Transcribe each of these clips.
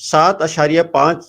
7.5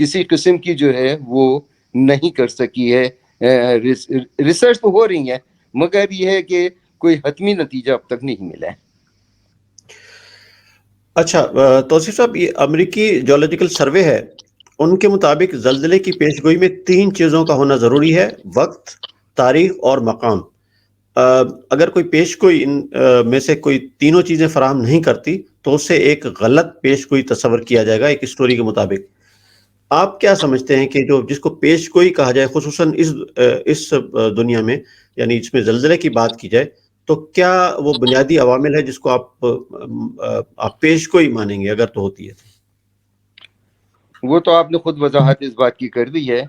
کسی قسم کی جو ہے وہ نہیں کر سکی ہے. ریسرچ تو ہو رہی ہے مگر یہ ہے کہ کوئی حتمی نتیجہ اب تک نہیں ملا ہے. اچھا توصیف صاحب، یہ امریکی جیولوجیکل سروے ہے، ان کے مطابق زلزلے کی پیشگوئی میں 3 چیزوں کا ہونا ضروری ہے: وقت، تاریخ اور مقام. اگر کوئی پیشگوئی ان میں سے کوئی تینوں چیزیں فراہم نہیں کرتی تو اسے ایک غلط پیشگوئی تصور کیا جائے گا ایک اسٹوری کے مطابق. آپ کیا سمجھتے ہیں کہ جو جس کو پیشگوئی کہا جائے، خصوصاً اس دنیا میں، یعنی اس میں زلزلے کی بات کی جائے، تو کیا وہ بنیادی عوامل ہے جس کو آپ پیشگوئی مانیں گے اگر تو ہوتی ہے؟ وہ تو آپ نے خود وضاحت اس بات کی کر دی ہے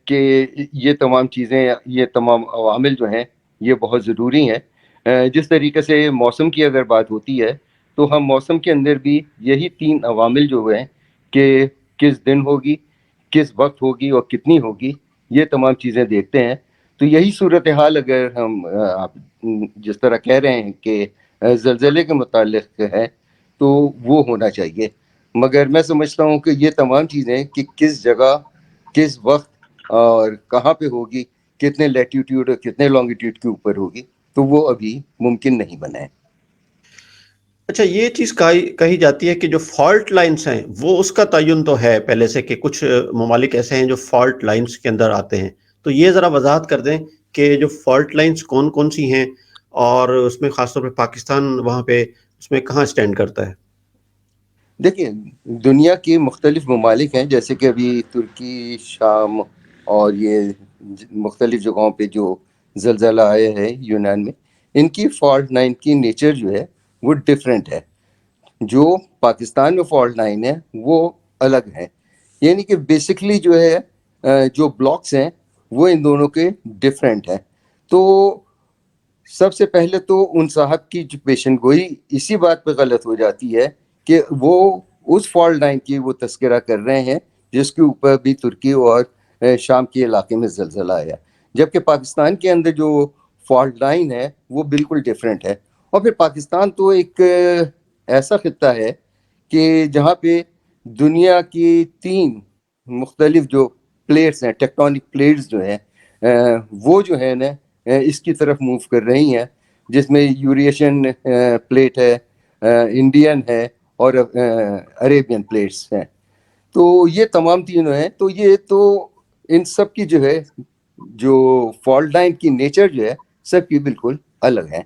کہ یہ تمام چیزیں، یہ تمام عوامل جو ہیں یہ بہت ضروری ہیں. جس طریقے سے موسم کی اگر بات ہوتی ہے تو ہم موسم کے اندر بھی یہی 3 عوامل جو ہیں کہ کس دن ہوگی، کس وقت ہوگی اور کتنی ہوگی، یہ تمام چیزیں دیکھتے ہیں. تو یہی صورتحال اگر ہم آپ جس طرح کہہ رہے ہیں کہ زلزلے کے متعلق ہے تو وہ ہونا چاہیے. مگر میں سمجھتا ہوں کہ یہ تمام چیزیں کہ کس جگہ، کس وقت اور کہاں پہ ہوگی، کتنے لیٹیٹیوڈ اور کتنے لانگیٹیوڈ کے اوپر ہوگی، تو وہ ابھی ممکن نہیں بنا ہے. اچھا، یہ چیز کہی جاتی ہے کہ جو فالٹ لائنز ہیں وہ اس کا تعین تو ہے پہلے سے کہ کچھ ممالک ایسے ہیں جو فالٹ لائنز کے اندر آتے ہیں. تو یہ ذرا وضاحت کر دیں کہ جو فالٹ لائنز کون کون سی ہیں، اور اس میں خاص طور پہ پاکستان وہاں پہ اس میں کہاں سٹینڈ کرتا ہے؟ دیکھیں، دنیا کے مختلف ممالک ہیں، جیسے کہ ابھی ترکی، شام اور یہ مختلف جگہوں پہ جو زلزلہ آئے ہیں یونان میں، ان کی فالٹ لائن کی نیچر جو ہے وہ ڈیفرنٹ ہے. جو پاکستان میں فالٹ لائن ہے وہ الگ ہے. یعنی کہ بیسکلی جو ہے جو بلاکس ہیں وہ ان دونوں کے ڈیفرنٹ ہیں. تو سب سے پہلے تو ان صاحب کی جو پیشن گوئی اسی بات پہ غلط ہو جاتی ہے کہ وہ اس فالٹ لائن کی وہ تذکرہ کر رہے ہیں جس کے اوپر بھی ترکی اور شام کے علاقے میں زلزلہ آیا، جبکہ پاکستان کے اندر جو فالٹ لائن ہے وہ بالکل ڈیفرنٹ ہے. اور پھر پاکستان تو ایک ایسا خطہ ہے کہ جہاں پہ دنیا کی 3 مختلف جو پلیٹس ہیں، ٹیکٹونک پلیٹس جو ہیں وہ جو ہے نا اس کی طرف موو کر رہی ہیں، جس میں یوریشین پلیٹ ہے، انڈین ہے اور عریبین پلیٹس ہیں. تو یہ تمام تینوں ہیں. تو یہ تو ان سب کی جو ہے جو فالٹ لائن کی نیچر جو ہے سب کی بالکل الگ ہے.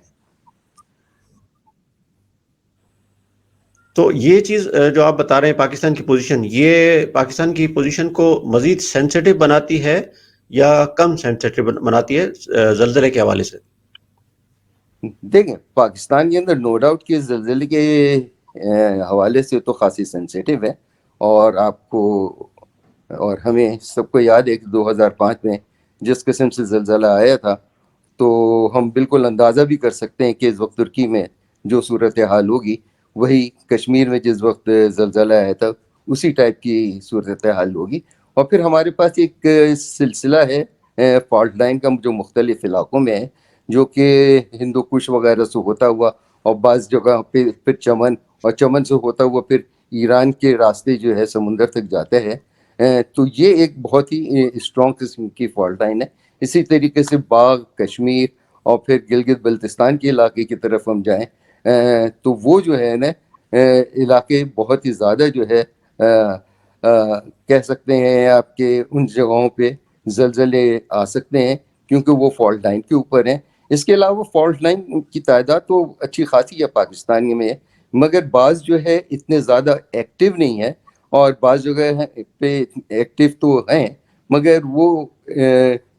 تو یہ چیز جو آپ بتا رہے ہیں پاکستان کی پوزیشن، یہ پاکستان کی پوزیشن کو مزید سینسیٹیو بناتی ہے یا کم سینسیٹیو بناتی ہے زلزلے کے حوالے سے؟ دیکھیں، پاکستان کے اندر نو ڈاؤٹ کہ زلزلے کے حوالے سے تو خاصی سینسیٹیو ہے. اور آپ کو اور ہمیں سب کو یاد ہے کہ 2005 میں جس قسم سے زلزلہ آیا تھا تو ہم بالکل اندازہ بھی کر سکتے ہیں کہ اس وقت ترکی میں جو صورتحال ہوگی وہی کشمیر میں جس وقت زلزلہ آیا تھا اسی ٹائپ کی صورتحال ہوگی. اور پھر ہمارے پاس ایک سلسلہ ہے فالٹ لائن کا جو مختلف علاقوں میں ہے، جو کہ ہندو کش وغیرہ سے ہوتا ہوا اور بعض جگہ پھر چمن، اور چمن سے ہوتا ہوا پھر ایران کے راستے جو ہے سمندر تک جاتے ہیں. تو یہ ایک بہت ہی اسٹرانگ قسم کی فالٹ لائن ہے. اسی طریقے سے باغ، کشمیر اور پھر گلگت بلتستان کے علاقے کی طرف ہم جائیں تو وہ جو ہے نا علاقے بہت ہی زیادہ جو ہے کہہ سکتے ہیں آپ کے ان جگہوں پہ زلزلے آ سکتے ہیں کیونکہ وہ فالٹ لائن کے اوپر ہیں. اس کے علاوہ فالٹ لائن کی تعداد تو اچھی خاصی ہے پاکستان میں، مگر بعض جو ہے اتنے زیادہ ایکٹیو نہیں ہے، اور بعض جگہ پہ ایکٹیو تو ہیں مگر وہ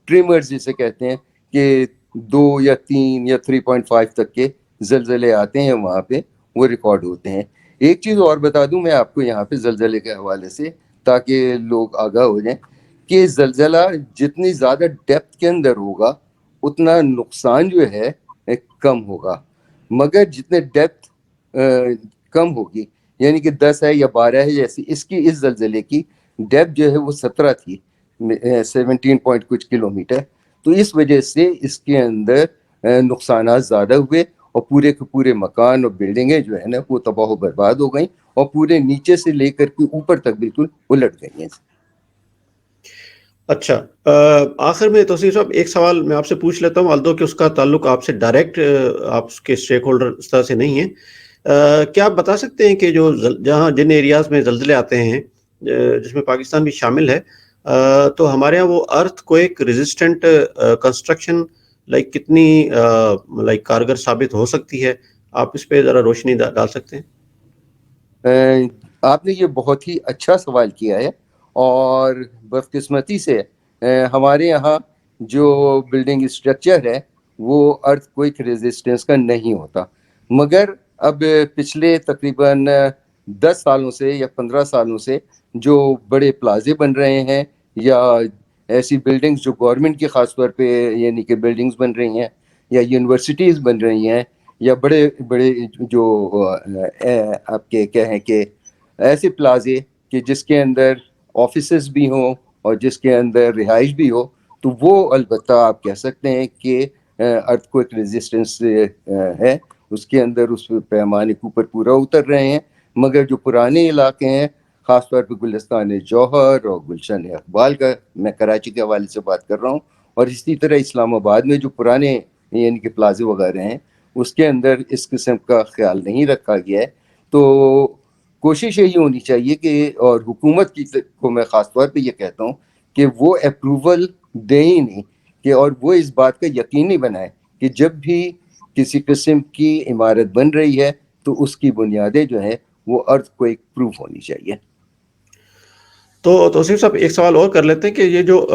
ٹریمرز جسے کہتے ہیں کہ 2 یا 3 یا 3.5 تک کے زلزلے آتے ہیں وہاں پہ، وہ ریکارڈ ہوتے ہیں. ایک چیز اور بتا دوں میں آپ کو یہاں پہ زلزلے کے حوالے سے تاکہ لوگ آگاہ ہو جائیں کہ زلزلہ جتنی زیادہ ڈیپتھ کے اندر ہوگا اتنا نقصان جو ہے کم ہوگا، مگر جتنے ڈیپتھ کم ہوگی، یعنی کہ 10 ہے یا 12 ہے، جیسے اس زلزلے کی ڈیپتھ جو ہے وہ 17 تھی، 17 پوائنٹ کچھ کلومیٹر. تو اس وجہ سے اس کے اندر نقصانات زیادہ ہوئے اور پورے کے پورے مکان اور بلڈنگیں جو ہے نا وہ تباہ و برباد ہو گئیں اور پورے نیچے سے لے کر کے اوپر تک بالکل الٹ گئی ہیں. اچھا، آخر میں توصیف صاحب ایک سوال میں آپ سے پوچھ لیتا ہوں، الدو کہ اس کا تعلق آپ سے ڈائریکٹ آپ کے اسٹیک ہولڈر اس طرح سے نہیں ہے. کیا آپ بتا سکتے ہیں کہ جو جہاں جن ایریاز میں زلزلے آتے ہیں جس میں پاکستان بھی شامل ہے، تو ہمارے ہاں وہ ارتھ کوئک ریزسٹنٹ کنسٹرکشن لائک کتنی لائک کارگر ثابت ہو سکتی ہے؟ آپ اس پہ ذرا روشنی ڈال سکتے ہیں؟ آپ نے یہ بہت ہی اچھا سوال کیا ہے، اور بدقسمتی سے ہمارے یہاں جو بلڈنگ اسٹرکچر ہے وہ ارتھ کوئک ریزسٹنس کا نہیں ہوتا. مگر اب پچھلے تقریباً 10 سالوں سے یا 15 سالوں سے جو بڑے پلازے بن رہے ہیں یا ایسی بلڈنگز جو گورنمنٹ کی خاص طور پہ یعنی کہ بلڈنگز بن رہی ہیں یا یونیورسٹیز بن رہی ہیں یا بڑے بڑے جو آپ کے کیا ہیں کہ ایسے پلازے کہ جس کے اندر آفیسز بھی ہوں اور جس کے اندر رہائش بھی ہو، تو وہ البتہ آپ کہہ سکتے ہیں کہ ارتھ کوئک ریزسٹنس ہے، اس کے اندر اس پیمانے کے اوپر پورا اتر رہے ہیں. مگر جو پرانے علاقے ہیں، خاص طور پہ گلستان جوہر اور گلشن اقبال کا، میں کراچی کے حوالے سے بات کر رہا ہوں، اور اسی طرح اسلام آباد میں جو پرانے یعنی کہ پلازے وغیرہ ہیں اس کے اندر اس قسم کا خیال نہیں رکھا گیا ہے. تو کوشش یہی ہونی چاہیے کہ، اور حکومت کی کو میں خاص طور پہ یہ کہتا ہوں کہ وہ اپروول دے ہی نہیں، کہ اور وہ اس بات کا یقینی بنائے کہ جب بھی کسی قسم کی عمارت بن رہی ہے تو اس کی بنیادیں جو ہیں وہ ارتھ کوئک پروف ہونی چاہیے. تو توصیف صاحب ایک سوال اور کر لیتے ہیں کہ یہ جو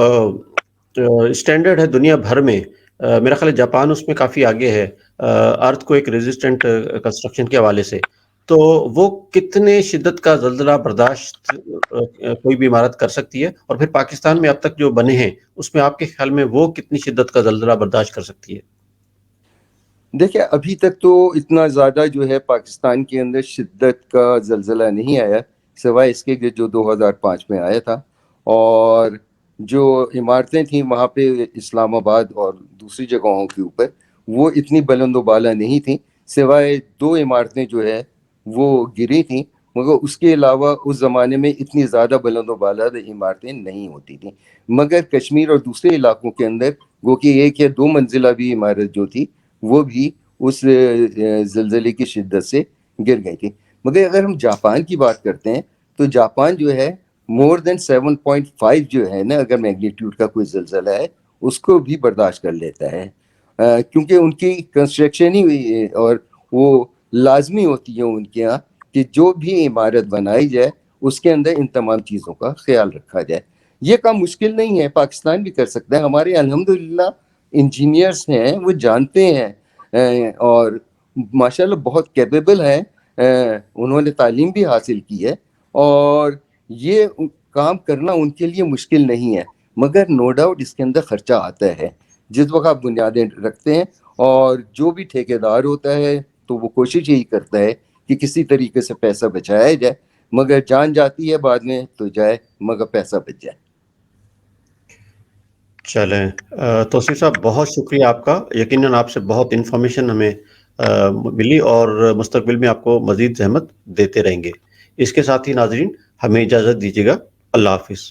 اسٹینڈرڈ ہے دنیا بھر میں، میرا خیال ہے جاپان اس میں کافی آگے ہے ارتھ کو ایک ریزسٹنٹ کنسٹرکشن کے حوالے سے، تو وہ کتنے شدت کا زلزلہ برداشت کوئی بھی عمارت کر سکتی ہے؟ اور پھر پاکستان میں اب تک جو بنے ہیں اس میں آپ کے خیال میں وہ کتنی شدت کا زلزلہ برداشت کر سکتی ہے؟ دیکھیں ابھی تک تو اتنا زیادہ جو ہے پاکستان کے اندر شدت کا زلزلہ نہیں آیا، سوائے اس کے کہ جو 2005 میں آیا تھا. اور جو عمارتیں تھیں وہاں پہ اسلام آباد اور دوسری جگہوں کے اوپر وہ اتنی بلند و بالا نہیں تھیں، سوائے 2 عمارتیں جو ہے وہ گری تھیں. مگر اس کے علاوہ اس زمانے میں اتنی زیادہ بلند و بالا عمارتیں نہیں ہوتی تھیں. مگر کشمیر اور دوسرے علاقوں کے اندر وہ کہ 1 یا 2 منزلہ بھی عمارت جو تھی وہ بھی اس زلزلے کی شدت سے گر گئی تھی. مگر اگر ہم جاپان کی بات کرتے ہیں تو جاپان جو ہے مور دین 7.5 جو ہے نا اگر میگنیٹیوڈ کا کوئی زلزلہ ہے اس کو بھی برداشت کر لیتا ہے، کیونکہ ان کی کنسٹرکشن ہی ہوئی ہے اور وہ لازمی ہوتی ہے ان کے یہاں کہ جو بھی عمارت بنائی جائے اس کے اندر ان تمام چیزوں کا خیال رکھا جائے. یہ کام مشکل نہیں ہے، پاکستان بھی کر سکتا ہے. ہمارے الحمدللہ انجینئرس ہیں، وہ جانتے ہیں اور ماشاءاللہ بہت کیپیبل ہیں، انہوں نے تعلیم بھی حاصل کی ہے اور یہ کام کرنا ان کے لیے مشکل نہیں ہے. مگر نو ڈاؤٹ اس کے اندر خرچہ آتا ہے جس وقت آپ بنیادیں رکھتے ہیں، اور جو بھی ٹھیکیدار ہوتا ہے تو وہ کوشش یہی کرتا ہے کہ کسی طریقے سے پیسہ بچایا جائے، مگر جان جاتی ہے بعد میں تو جائے مگر پیسہ بچ جائے. چلیں توصیف صاحب بہت شکریہ آپ کا، یقیناً آپ سے بہت انفارمیشن ہمیں ملی اور مستقبل میں آپ کو مزید زحمت دیتے رہیں گے. اس کے ساتھ ہی ناظرین ہمیں اجازت دیجیے گا. اللہ حافظ.